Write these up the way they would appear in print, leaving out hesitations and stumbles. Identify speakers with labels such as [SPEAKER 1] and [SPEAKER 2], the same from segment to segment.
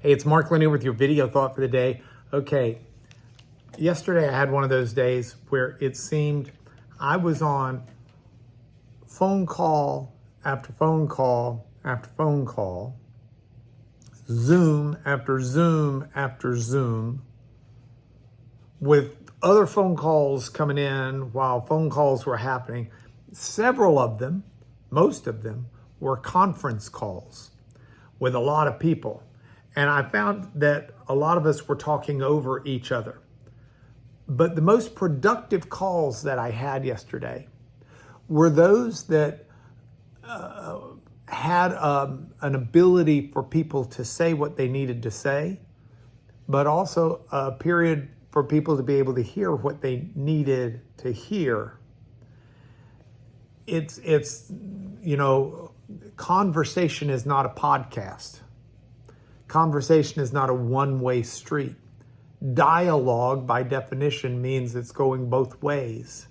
[SPEAKER 1] Hey, it's Mark Linear with your video thought for the day. Okay, yesterday I had one of those days where it seemed I was on phone call after phone call after phone call, Zoom after Zoom after Zoom, with other phone calls coming in while phone calls were happening. Several of them, most of them, were conference calls with a lot of people. And I found that a lot of us were talking over each other. But the most productive calls that I had yesterday were those that had an ability for people to say what they needed to say, but also a period for people to be able to hear what they needed to hear. It's conversation is not a podcast. Conversation is not a one-way street. Dialogue, by definition, means it's going both ways.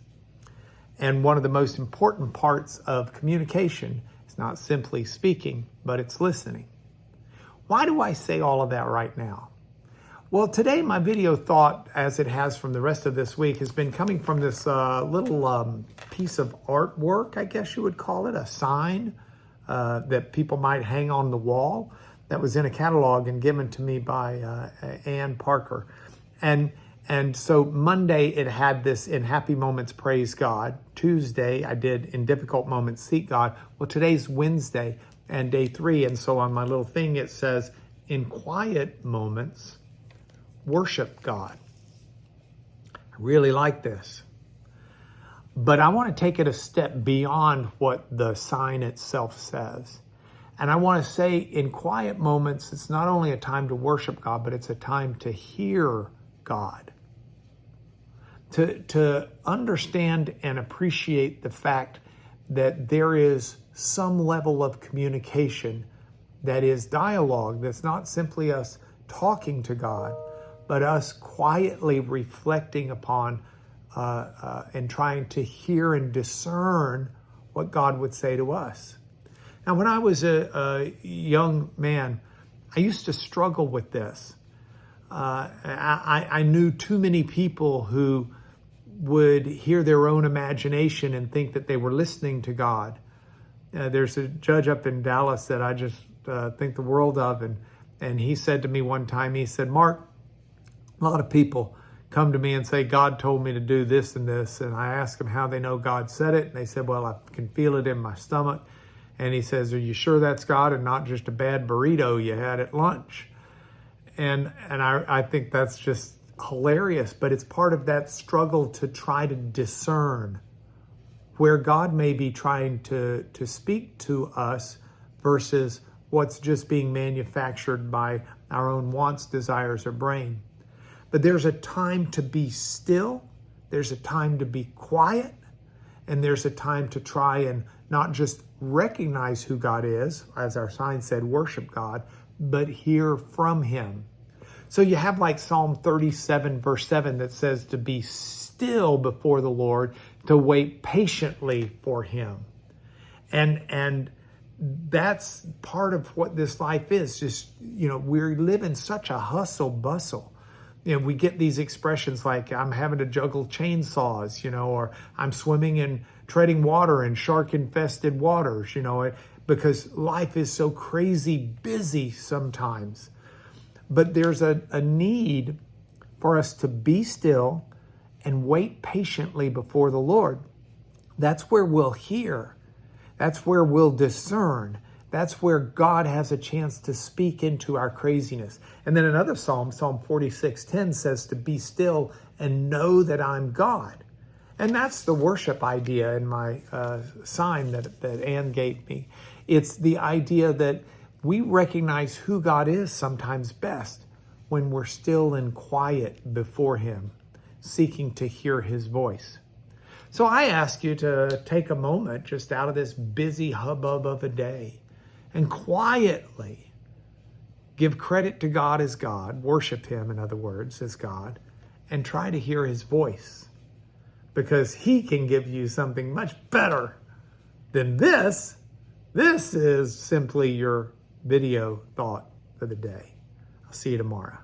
[SPEAKER 1] And one of the most important parts of communication is not simply speaking, but it's listening. Why do I say all of that right now? Well, today my video thought, as it has from the rest of this week, has been coming from this little piece of artwork, I guess you would call it, a sign that people might hang on the wall, that was in a catalog and given to me by Ann Parker. And so Monday it had this, in happy moments, praise God. Tuesday I did, in difficult moments, seek God. Well, today's Wednesday and day 3. And so on my little thing, it says, in quiet moments, worship God. I really like this. But I want to take it a step beyond what the sign itself says. And I want to say, in quiet moments, it's not only a time to worship God, but it's a time to hear God. To understand and appreciate the fact that there is some level of communication that is dialogue, that's not simply us talking to God, but us quietly reflecting upon and trying to hear and discern what God would say to us. Now, when I was a young man, I used to struggle with this. I knew too many people who would hear their own imagination and think that they were listening to God. There's a judge up in Dallas that I just think the world of, and he said to me one time, he said, Mark, a lot of people come to me and say, God told me to do this and this, and I ask them how they know God said it, and they said, well, I can feel it in my stomach. And he says, are you sure that's God and not just a bad burrito you had at lunch? And I think that's just hilarious, but it's part of that struggle to try to discern where God may be trying to speak to us versus what's just being manufactured by our own wants, desires, or brain. But there's a time to be still, there's a time to be quiet, and there's a time to try and not just recognize who God is, as our sign said, worship God, but hear from him. So you have like Psalm 37 verse 7 that says to be still before the Lord, to wait patiently for him. And that's part of what this life is. Just, we live in such a hustle bustle. We get these expressions like, I'm having to juggle chainsaws, or I'm swimming and treading water in shark-infested waters, because life is so crazy busy sometimes. But there's a need for us to be still and wait patiently before the Lord. That's where we'll hear. That's where we'll discern. That's where God has a chance to speak into our craziness. And then another psalm, Psalm 46:10, says to be still and know that I'm God. And that's the worship idea in my sign that Ann gave me. It's the idea that we recognize who God is sometimes best when we're still and quiet before him, seeking to hear his voice. So I ask you to take a moment just out of this busy hubbub of a day and quietly give credit to God as God, worship him, in other words, as God, and try to hear his voice, because he can give you something much better than this. This is simply your video thought for the day. See you tomorrow.